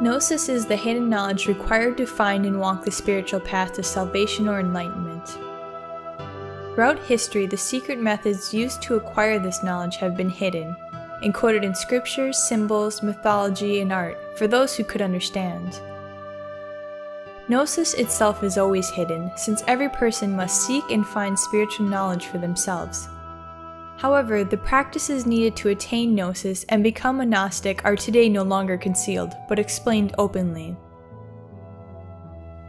Gnosis is the hidden knowledge required to find and walk the spiritual path to salvation or enlightenment. Throughout history, the secret methods used to acquire this knowledge have been hidden, encoded in scriptures, symbols, mythology, and art for those who could understand. Gnosis itself is always hidden, since every person must seek and find spiritual knowledge for themselves. However, the practices needed to attain Gnosis and become a Gnostic are today no longer concealed, but explained openly.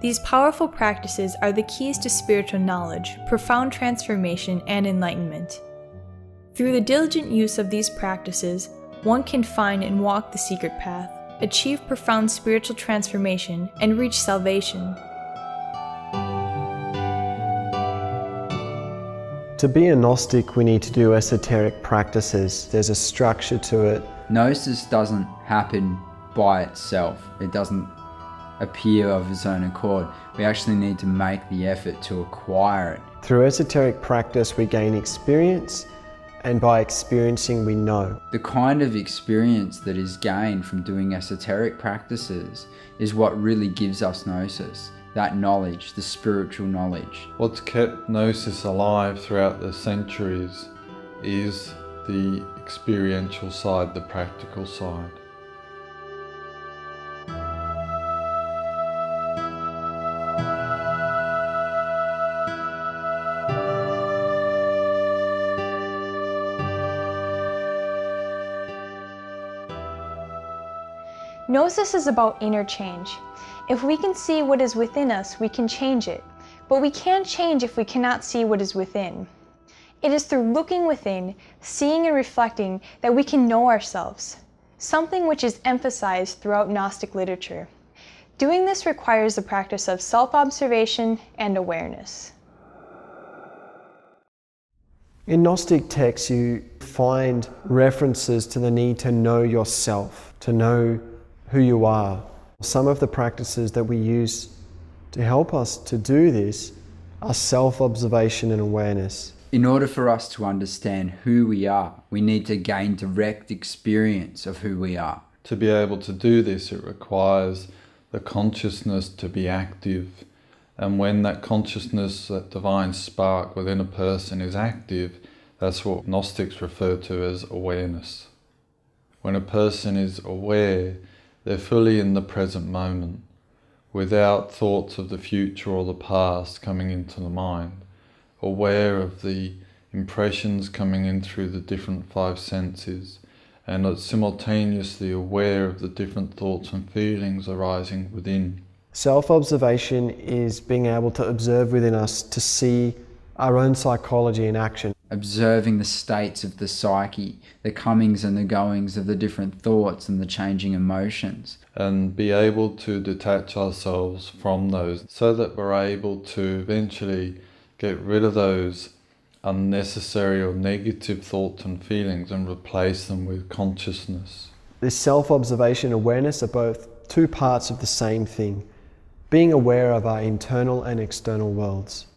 These powerful practices are the keys to spiritual knowledge, profound transformation, and enlightenment. Through the diligent use of these practices, one can find and walk the secret path, achieve profound spiritual transformation, and reach salvation. To be a Gnostic, we need to do esoteric practices. There's a structure to it. Gnosis doesn't happen by itself. It doesn't appear of its own accord. We actually need to make the effort to acquire it. Through esoteric practice, we gain experience, and by experiencing, we know. The kind of experience that is gained from doing esoteric practices is what really gives us Gnosis. That knowledge, the spiritual knowledge. What's kept Gnosis alive throughout the centuries is the experiential side, the practical side. Gnosis is about inner change. If we can see what is within us, we can change it. But we can't change if we cannot see what is within. It is through looking within, seeing and reflecting that we can know ourselves, something which is emphasized throughout Gnostic literature. Doing this requires the practice of self-observation and awareness. In Gnostic texts, you find references to the need to know yourself, to know who you are. Some of the practices that we use to help us to do this are self-observation and awareness. In order for us to understand who we are, we need to gain direct experience of who we are. To be able to do this, it requires the consciousness to be active. And when that consciousness, that divine spark within a person is active, that's what Gnostics refer to as awareness. When a person is aware, they're fully in the present moment, without thoughts of the future or the past coming into the mind, aware of the impressions coming in through the different five senses, and simultaneously aware of the different thoughts and feelings arising within. Self-observation is being able to observe within us to see our own psychology in action. Observing the states of the psyche, the comings and the goings of the different thoughts and the changing emotions. And be able to detach ourselves from those so that we're able to eventually get rid of those unnecessary or negative thoughts and feelings and replace them with consciousness. This self-observation and awareness are both two parts of the same thing, being aware of our internal and external worlds.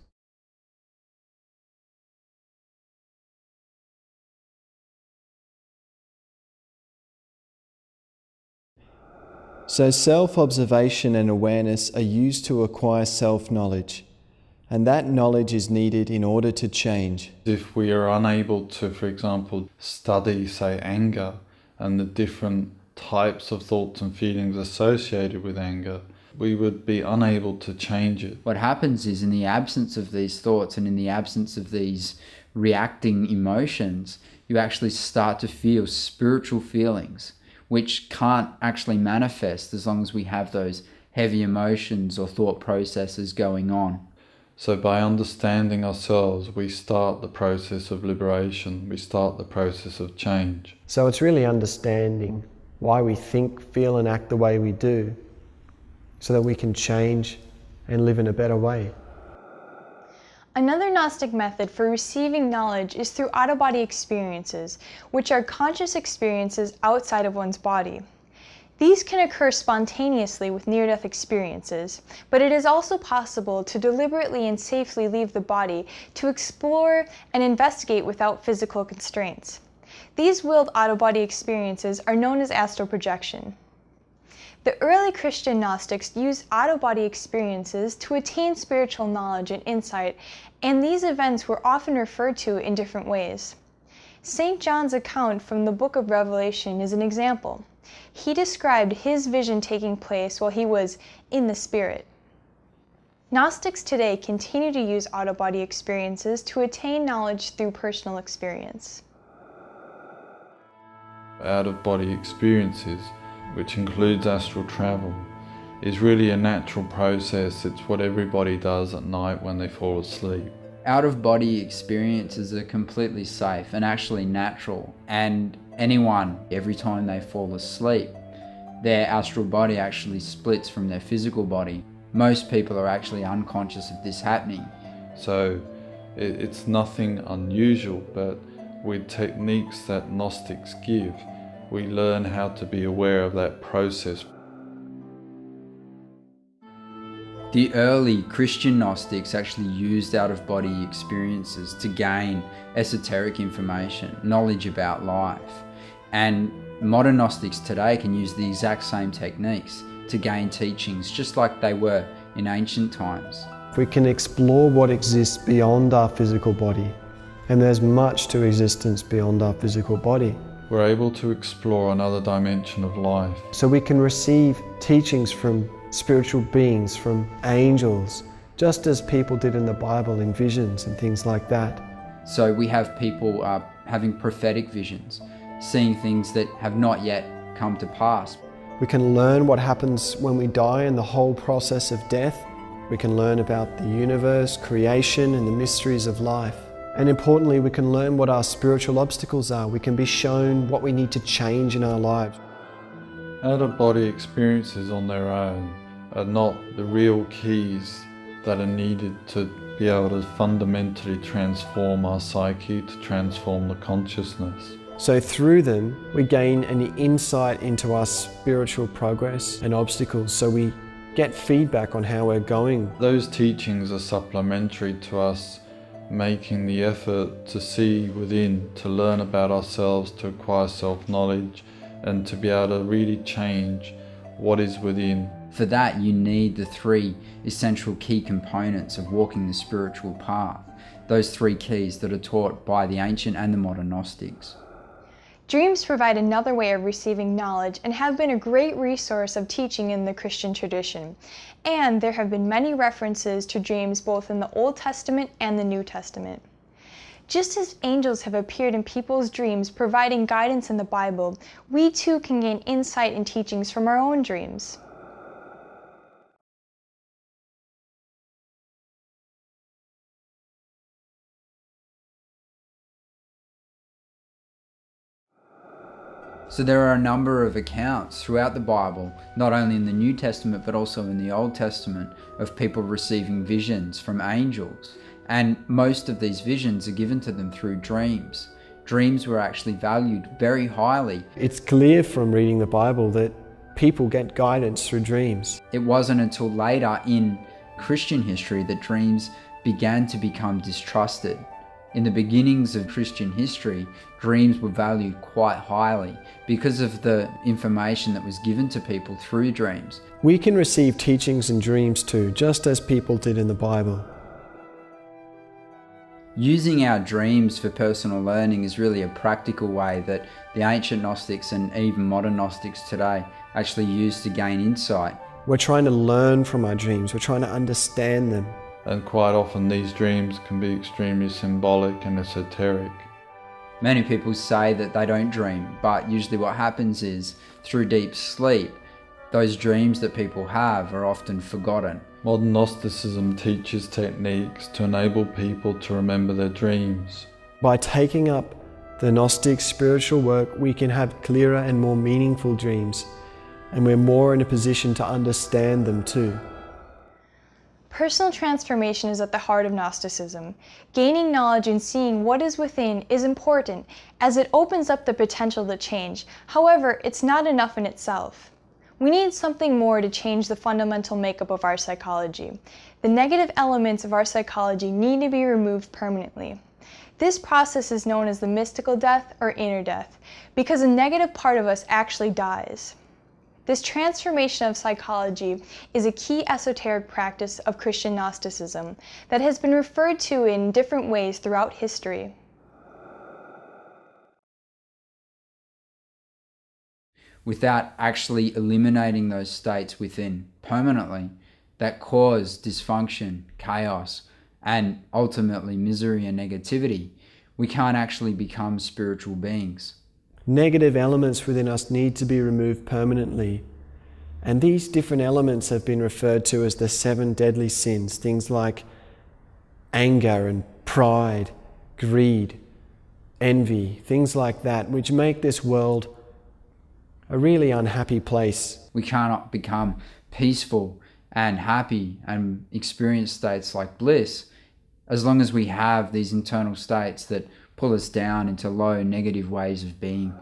So self-observation and awareness are used to acquire self-knowledge, and that knowledge is needed in order to change. If we are unable to, for example, study, say, anger and the different types of thoughts and feelings associated with anger, we would be unable to change it. What happens is, in the absence of these thoughts and in the absence of these reacting emotions, you actually start to feel spiritual feelings, which can't actually manifest as long as we have those heavy emotions or thought processes going on. So by understanding ourselves, we start the process of liberation, we start the process of change. So it's really understanding why we think, feel and act the way we do, so that we can change and live in a better way. Another Gnostic method for receiving knowledge is through out-of-body experiences, which are conscious experiences outside of one's body. These can occur spontaneously with near-death experiences, but it is also possible to deliberately and safely leave the body to explore and investigate without physical constraints. These willed out-of-body experiences are known as astral projection. The early Christian Gnostics used out-of-body experiences to attain spiritual knowledge and insight, and these events were often referred to in different ways. St. John's account from the book of Revelation is an example. He described his vision taking place while he was in the Spirit. Gnostics today continue to use out-of-body experiences to attain knowledge through personal experience. Out-of-body experiences, which includes astral travel, is really a natural process. It's what everybody does at night when they fall asleep. Out-of-body experiences are completely safe and actually natural, and anyone, every time they fall asleep, their astral body actually splits from their physical body. Most people are actually unconscious of this happening. So it's nothing unusual, but with techniques that Gnostics give, we learn how to be aware of that process. The early Christian Gnostics actually used out-of-body experiences to gain esoteric information, knowledge about life. And modern Gnostics today can use the exact same techniques to gain teachings, just like they were in ancient times. We can explore what exists beyond our physical body, and there's much to existence beyond our physical body. We're able to explore another dimension of life. So we can receive teachings from spiritual beings, from angels, just as people did in the Bible in visions and things like that. So we have people having prophetic visions, seeing things that have not yet come to pass. We can learn what happens when we die and the whole process of death. We can learn about the universe, creation, and the mysteries of life. And importantly, we can learn what our spiritual obstacles are. We can be shown what we need to change in our lives. Out-of-body experiences on their own are not the real keys that are needed to be able to fundamentally transform our psyche, to transform the consciousness. So through them, we gain an insight into our spiritual progress and obstacles, so we get feedback on how we're going. Those teachings are supplementary to us making the effort to see within, to learn about ourselves, to acquire self-knowledge, and to be able to really change what is within. For that, you need the three essential key components of walking the spiritual path. Those three keys that are taught by the ancient and the modern Gnostics. Dreams provide another way of receiving knowledge and have been a great resource of teaching in the Christian tradition. And there have been many references to dreams both in the Old Testament and the New Testament. Just as angels have appeared in people's dreams providing guidance in the Bible, we too can gain insight and teachings from our own dreams. So there are a number of accounts throughout the Bible, not only in the New Testament but also in the Old Testament, of people receiving visions from angels. And most of these visions are given to them through dreams. Dreams were actually valued very highly. It's clear from reading the Bible that people get guidance through dreams. It wasn't until later in Christian history that dreams began to become distrusted. In the beginnings of Christian history, dreams were valued quite highly because of the information that was given to people through dreams. We can receive teachings and dreams too, just as people did in the Bible. Using our dreams for personal learning is really a practical way that the ancient Gnostics and even modern Gnostics today actually use to gain insight. We're trying to learn from our dreams, we're trying to understand them. And quite often these dreams can be extremely symbolic and esoteric. Many people say that they don't dream, but usually what happens is, through deep sleep, those dreams that people have are often forgotten. Modern Gnosticism teaches techniques to enable people to remember their dreams. By taking up the Gnostic spiritual work, we can have clearer and more meaningful dreams, and we're more in a position to understand them too. Personal transformation is at the heart of Gnosticism. Gaining knowledge and seeing what is within is important, as it opens up the potential to change. However, it's not enough in itself. We need something more to change the fundamental makeup of our psychology. The negative elements of our psychology need to be removed permanently. This process is known as the mystical death or inner death, because a negative part of us actually dies. This transformation of psychology is a key esoteric practice of Christian Gnosticism that has been referred to in different ways throughout history. Without actually eliminating those states within permanently that cause dysfunction, chaos, and ultimately misery and negativity, we can't actually become spiritual beings. Negative elements within us need to be removed permanently. And these different elements have been referred to as the 7 deadly sins, things like anger and pride, greed, envy, things like that, which make this world a really unhappy place. We cannot become peaceful and happy and experience states like bliss as long as we have these internal states that pull us down into low negative ways of being.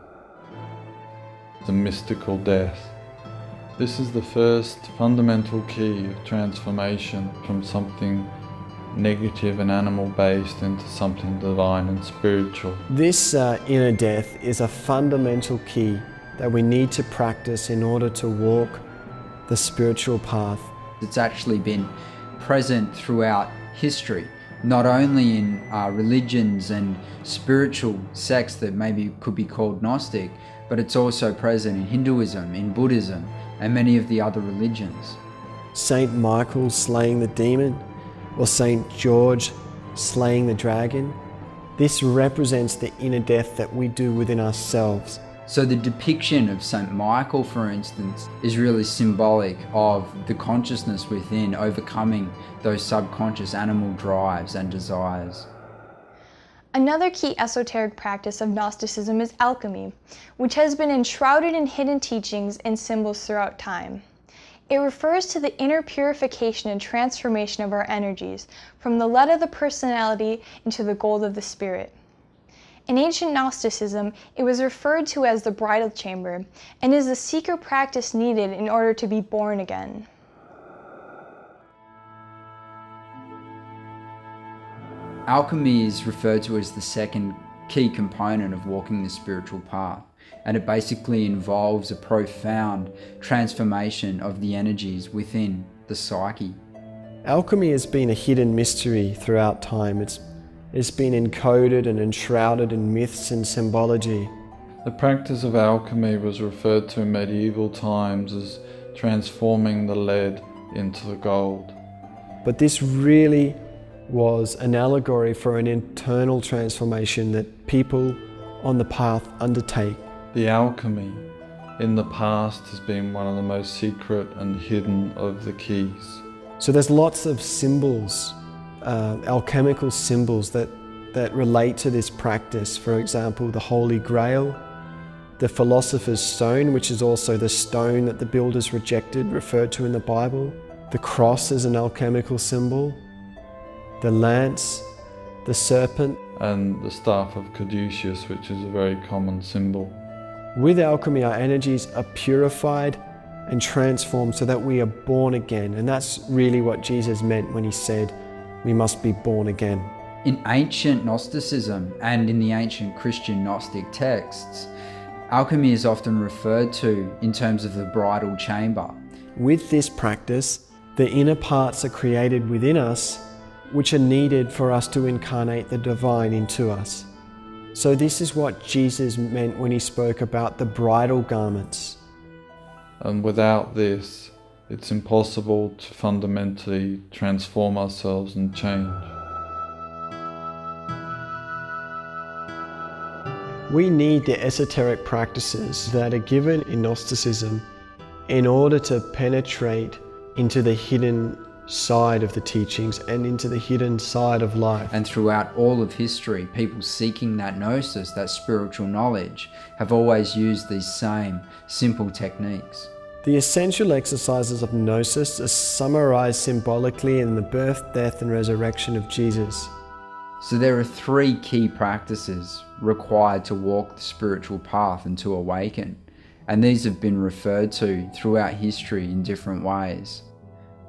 The mystical death. This is the first fundamental key of transformation from something negative and animal-based into something divine and spiritual. This inner death is a fundamental key that we need to practice in order to walk the spiritual path. It's actually been present throughout history, not only in religions and spiritual sects that maybe could be called Gnostic, but it's also present in Hinduism, in Buddhism, and many of the other religions. Saint Michael slaying the demon, or Saint George slaying the dragon, this represents the inner death that we do within ourselves. So the depiction of Saint Michael, for instance, is really symbolic of the consciousness within overcoming those subconscious animal drives and desires. Another key esoteric practice of Gnosticism is alchemy, which has been enshrouded in hidden teachings and symbols throughout time. It refers to the inner purification and transformation of our energies from the lead of the personality into the gold of the spirit. In ancient Gnosticism, it was referred to as the bridal chamber and is the secret practice needed in order to be born again. Alchemy is referred to as the second key component of walking the spiritual path, and it basically involves a profound transformation of the energies within the psyche. Alchemy has been a hidden mystery throughout time. It's been encoded and enshrouded in myths and symbology. The practice of alchemy was referred to in medieval times as transforming the lead into the gold. But this really was an allegory for an internal transformation that people on the path undertake. The alchemy in the past has been one of the most secret and hidden of the keys. So there's lots of symbols, alchemical symbols that relate to this practice. For example, the Holy Grail, the Philosopher's Stone, which is also the stone that the builders rejected, referred to in the Bible. The cross is an alchemical symbol. The lance, the serpent. And the staff of Caduceus, which is a very common symbol. With alchemy, our energies are purified and transformed so that we are born again. And that's really what Jesus meant when he said we must be born again. In ancient Gnosticism and in the ancient Christian Gnostic texts, alchemy is often referred to in terms of the bridal chamber. With this practice, the inner parts are created within us, which are needed for us to incarnate the divine into us. So this is what Jesus meant when he spoke about the bridal garments. And without this, it's impossible to fundamentally transform ourselves and change. We need the esoteric practices that are given in Gnosticism in order to penetrate into the hidden side of the teachings and into the hidden side of life. And throughout all of history, people seeking that gnosis, that spiritual knowledge, have always used these same simple techniques. The essential exercises of gnosis are summarized symbolically in the birth, death, and resurrection of Jesus. So there are 3 key practices required to walk the spiritual path and to awaken, and these have been referred to throughout history in different ways.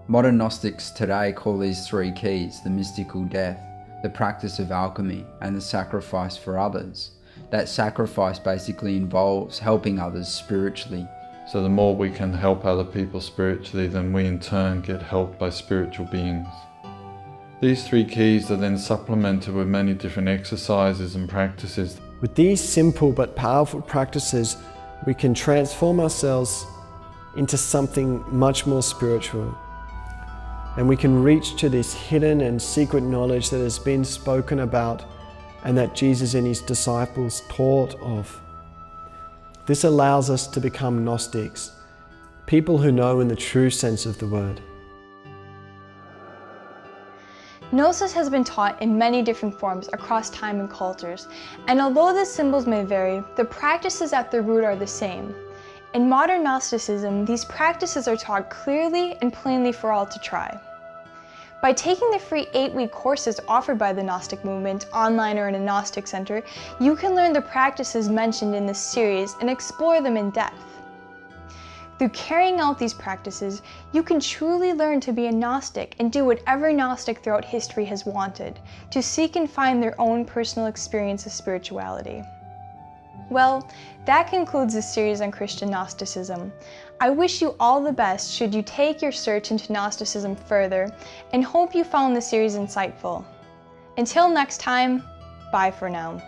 Modern Gnostics today call these 3 keys the mystical death, the practice of alchemy, and the sacrifice for others. That sacrifice basically involves helping others spiritually So the more we can help other people spiritually, then we in turn get helped by spiritual beings. These 3 keys are then supplemented with many different exercises and practices. With these simple but powerful practices, we can transform ourselves into something much more spiritual. And we can reach to this hidden and secret knowledge that has been spoken about and that Jesus and his disciples taught of. This allows us to become Gnostics, people who know in the true sense of the word. Gnosis has been taught in many different forms across time and cultures, and although the symbols may vary, the practices at their root are the same. In modern Gnosticism, these practices are taught clearly and plainly for all to try. By taking the free 8-week courses offered by the Gnostic Movement, online or in a Gnostic center, you can learn the practices mentioned in this series and explore them in depth. Through carrying out these practices, you can truly learn to be a Gnostic and do what every Gnostic throughout history has wanted, to seek and find their own personal experience of spirituality. Well, that concludes this series on Christian Gnosticism. I wish you all the best should you take your search into Gnosticism further, and hope you found the series insightful. Until next time, bye for now.